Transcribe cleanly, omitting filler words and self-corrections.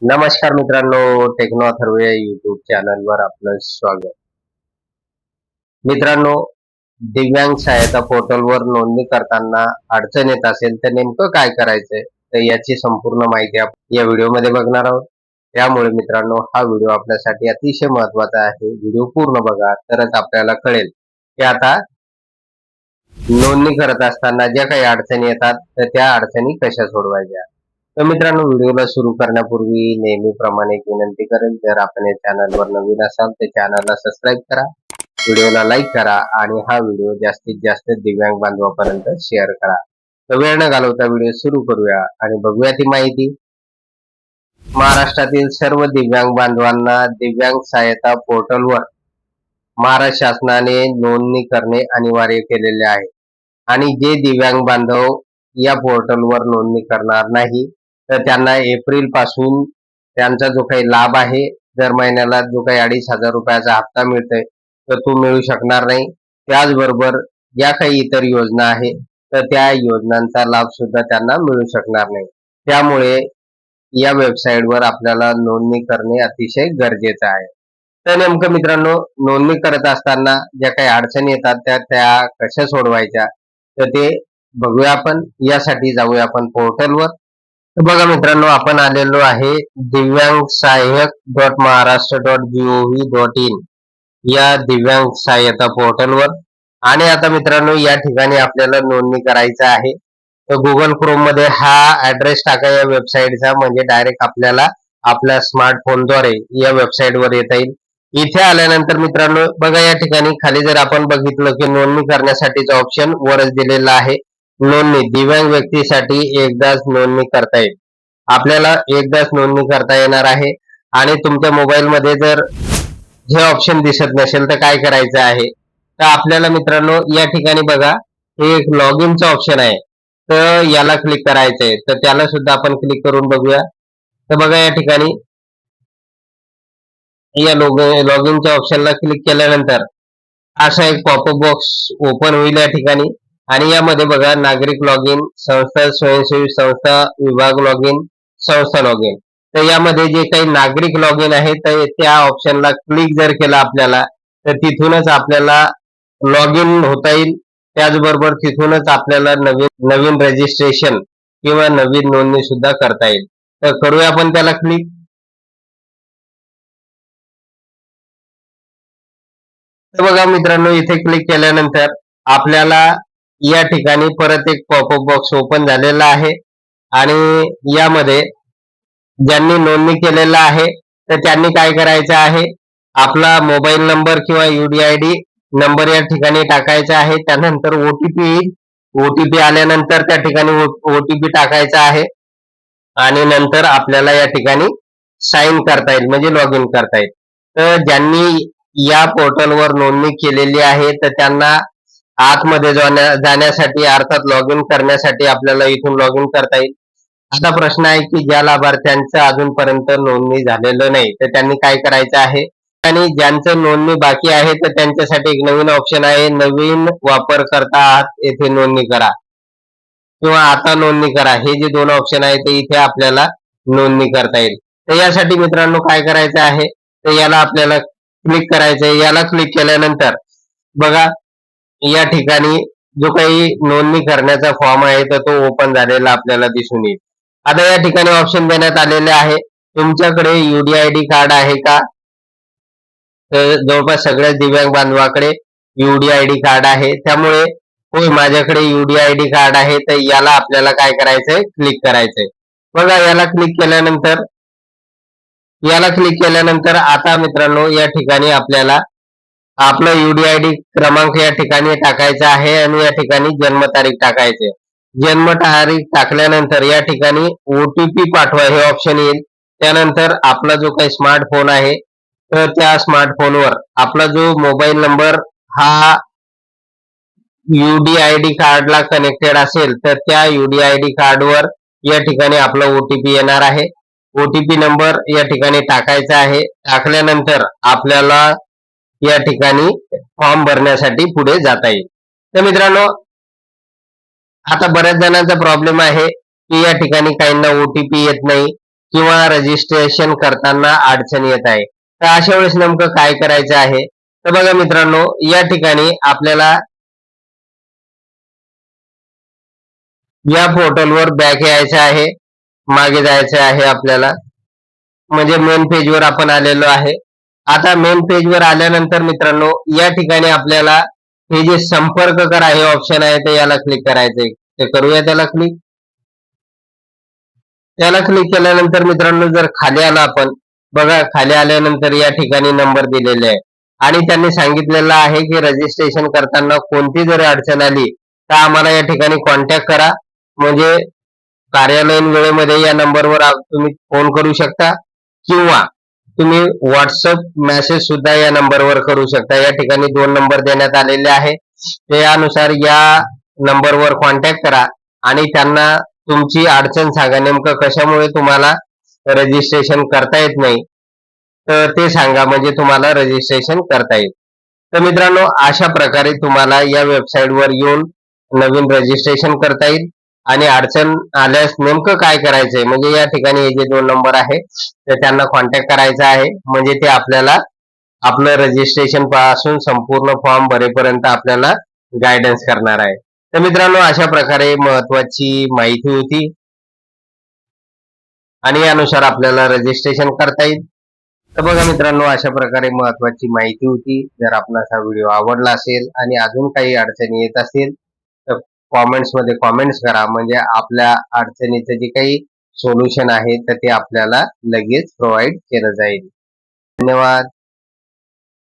नमस्कार मित्रांनो, टेक्नो अथर्व या युट्यूब चॅनलवर आपलं स्वागत. मित्रांनो, दिव्यांग सहायता पोर्टलवर नोंदणी करताना अडचण येत असेल तर नेमकं काय करायचंय, तर याची संपूर्ण माहिती आपण या व्हिडिओमध्ये बघणार आहोत. त्यामुळे मित्रांनो, हा व्हिडिओ आपल्यासाठी अतिशय महत्त्वाचा आहे. व्हिडिओ पूर्ण बघा, तरच आपल्याला कळेल की आता नोंदणी करत असताना ज्या काही अडचणी येतात तर त्या अडचणी कशा सोडवायच्या. तर मित्रांनो, व्हिडिओला सुरू करण्यापूर्वी नेहमीप्रमाणे एक विनंती करेल, जर आपण या चॅनलवर नवीन असाल तर चॅनलला सबस्क्राईब करा, व्हिडिओला लाईक करा आणि हा व्हिडिओ जास्तीत जास्त दिव्यांग बांधवांपर्यंत शेअर करा. तर वेळ न घालवता व्हिडिओ सुरू करूया आणि बघूया ती माहिती. महाराष्ट्रातील सर्व दिव्यांग बांधवांना दिव्यांग सहायता पोर्टलवर महाराष्ट्र शासनाने नोंदणी करणे अनिवार्य केलेले आहे आणि जे दिव्यांग बांधव या पोर्टलवर नोंदणी करणार नाही तर त्यांना एप्रिल पासून त्यांचा जो काही लाभ आहे, दर महिन्याला जो काही 2,500 रुपयाचा हप्ता मिळतोय तर तो मिळू शकणार नाही. त्याचबरोबर ज्या काही इतर योजना आहे तर त्या योजनांचा लाभ सुद्धा त्यांना मिळू शकणार नाही. त्यामुळे या वेबसाईटवर आपल्याला नोंदणी करणे अतिशय गरजेचं आहे. तर नेमकं मित्रांनो, नोंदणी करत असताना ज्या काही अडचणी येतात त्या कशा सोडवायच्या तर ते बघूया आपण. यासाठी जाऊया आपण पोर्टलवर. तर बघा मित्रांनो, आपण आलेलो आहे दिव्यांग सहाय्यक .महाराष्ट्र.gov.in या दिव्यांग सहाय्यता पोर्टलवर. आणि आता मित्रांनो, या ठिकाणी आपल्याला नोंदणी करायचं आहे. तर गुगल क्रोम मध्ये हा ऍड्रेस टाका या वेबसाईटचा, म्हणजे डायरेक्ट आपल्याला आपल्या स्मार्टफोनद्वारे या वेबसाईटवर येता येईल. इथे आल्यानंतर मित्रांनो बघा, या ठिकाणी खाली जर आपण बघितलं की नोंदणी करण्यासाठीचा ऑप्शन वरच दिलेला आहे. नोंदणी दिव्यांग व्यक्तीसाठी एकदाच नोंदणी करता येईल. आपल्याला एकदाच नोंदणी करता येणार आहे. आणि तुमच्या मोबाईल मध्ये जर हे ऑप्शन दिसत नसेल तर काय करायचं आहे, तर आपल्याला मित्रांनो या ठिकाणी बघा, हे एक लॉग इनचं ऑप्शन आहे, तर याला क्लिक करायचं आहे. तर त्याला सुद्धा आपण क्लिक करून बघूया. तर बघा, या ठिकाणी या लॉग इनच्या ऑप्शनला क्लिक केल्यानंतर असा एक पॉपअप बॉक्स ओपन होईल या ठिकाणी. आणि यामध्ये बघा, नागरिक लॉग इन, संस्था, स्वयंसेवी संस्था, विभाग लॉग इन, संस्था लॉग इन. तर यामध्ये जे काही नागरिक लॉग इन आहे तर त्या ऑप्शनला क्लिक जर केलं आपल्याला तर तिथूनच आपल्याला लॉग इन होता येईल. त्याचबरोबर तिथूनच आपल्याला नवीन नवीन रजिस्ट्रेशन किंवा नवीन नोंदणी सुद्धा करता येईल. तर करूया आपण त्याला क्लिक. तर बघा मित्रांनो, इथे क्लिक केल्यानंतर आपल्याला या ठिकाणी परत एक पॉपअप बॉक्स ओपन झालेला आहे. आणि यामध्ये ज्यांनी नोंदणी केलेला आहे तर त्यांनी काय करायचं आहे, आपला मोबाईल नंबर किंवा UDID नंबर या ठिकाणी टाकायचा आहे. त्यानंतर ओटीपी येईल. ओटीपी आल्यानंतर त्या ठिकाणी ओटीपी टाकायचा आहे आणि नंतर आपल्याला या ठिकाणी साइन करता येईल, म्हणजे लॉग इन करता येईल. तर ज्यांनी या पोर्टलवर नोंदणी केलेली आहे तर त्यांना आतमध्ये जाण्यासाठी, अर्थात लॉग इन करण्यासाठी आपल्याला इथून लॉग इन करता येईल. आता प्रश्न आहे की ज्या लाभार्थ्यांचं अजूनपर्यंत नोंदणी झालेलं नाही तर त्यांनी काय करायचं आहे, आणि ज्यांचं नोंदणी बाकी आहे तर त्यांच्यासाठी एक नवीन ऑप्शन आहे, नवीन वापरकर्ता आहात येथे नोंदणी करा किंवा आता नोंदणी करा. हे जे दोन ऑप्शन आहे ते इथे आपल्याला नोंदणी करता येईल. तर यासाठी मित्रांनो काय करायचं आहे, तर याला आपल्याला क्लिक करायचं आहे. याला क्लिक केल्यानंतर बघा, या ठिकाणी जो काही नोंदणी करण्याचा फॉर्म आहे तर तो ओपन झालेला आपल्याला दिसून येईल. आता या ठिकाणी ऑप्शन देण्यात आलेले आहे, तुमच्याकडे UDID कार्ड आहे का. तर जवळपास सगळ्या दिव्यांग बांधवाकडे UDID कार्ड आहे. त्यामुळे होय, माझ्याकडे UDID कार्ड आहे. तर याला आपल्याला काय करायचंय, क्लिक करायचंय. बघा, याला क्लिक केल्यानंतर आता मित्रांनो या ठिकाणी आपल्याला आपला UDID क्रमांक या ठिकाणी टाकायचा आहे आणि या ठिकाणी जन्मतारीख टाकायची. जन्मतारीख टाकल्यानंतर या ठिकाणी OTP पाठवा हे ऑप्शन येईल. त्यानंतर आपला जो काही स्मार्टफोन आहे तर त्या स्मार्टफोनवर आपला जो मोबाईल नंबर हा UDID कार्डला कनेक्टेड असेल तर त्या UDID कार्डवर या ठिकाणी आपला OTP येणार आहे. OTP नंबर या ठिकाणी टाकायचा आहे. टाकल्यानंतर आपल्याला या ठिकाणी फॉर्म भरण्यासाठी पुढे जाता येईल. तर मित्रांनो, आता बऱ्याच जणांचा प्रॉब्लेम आहे की या ठिकाणी काहींना OTP येत नाही किंवा रजिस्ट्रेशन करताना अडचण येत आहे, तर अशा वेळेस नेमकं काय करायचं आहे? तर बघा मित्रांनो, या ठिकाणी आपल्याला या पोर्टलवर बॅक यायचं आहे, मागे जायचं आहे आपल्याला. म्हणजे मेन पेजवर आपण आलेलो आहे. आता मेन पेजवर आल्यानंतर मित्रांनो, या ठिकाणी आपल्याला हे जे संपर्क करा हे ऑप्शन आहे, ते याला क्लिक करायचंय. ते करूया त्याला क्लिक. त्याला क्लिक केल्यानंतर मित्रांनो, जर खाली आला आपण, बघा खाली आल्यानंतर या ठिकाणी नंबर दिलेले आहे आणि त्यांनी सांगितलेलं आहे की रजिस्ट्रेशन करताना कोणती जर अडचण आली तर आम्हाला या ठिकाणी कॉन्टॅक्ट करा. म्हणजे कार्यालयीन वेळेमध्ये या नंबरवर तुम्ही फोन करू शकता किंवा तुम्ही व्हॉट्सअप मेसेज सुद्धा या नंबरवर करू शकता. या ठिकाणी 2 नंबर देण्यात आलेले आहे. त्यानुसार या नंबरवर कॉन्टॅक्ट करा आणि त्यांना तुमची अडचण सांगा. नेमकं कशामुळे तुम्हाला रजिस्ट्रेशन करता येत नाही, तर ते सांगा, म्हणजे तुम्हाला रजिस्ट्रेशन करता येईल. तर मित्रांनो, अशा प्रकारे तुम्हाला या वेबसाईटवर येऊन नवीन रजिस्ट्रेशन करता येईल. आणि अडचण आल्यास नेमकं काय करायचंय, म्हणजे या ठिकाणी हे जे 2 नंबर आहे तर त्यांना कॉन्टॅक्ट करायचा आहे. म्हणजे ते आपल्याला आपलं रजिस्ट्रेशन पासून संपूर्ण फॉर्म भरेपर्यंत आपल्याला गायडन्स करणार आहे. तर मित्रांनो, अशा प्रकारे महत्वाची माहिती होती आणि यानुसार आपल्याला रजिस्ट्रेशन करता येईल. तर बघा मित्रांनो, अशा प्रकारे महत्वाची माहिती होती. जर आपणास हा व्हिडिओ आवडला असेल आणि अजून काही अडचणी येत असेल तर कॉमेंट्स मध्ये कॉमेंट्स करा. म्हणजे आपल्या अडचणीचं जे काही सोल्युशन आहे तर ते आपल्याला लगेच प्रोव्हाइड केलं जाईल. धन्यवाद.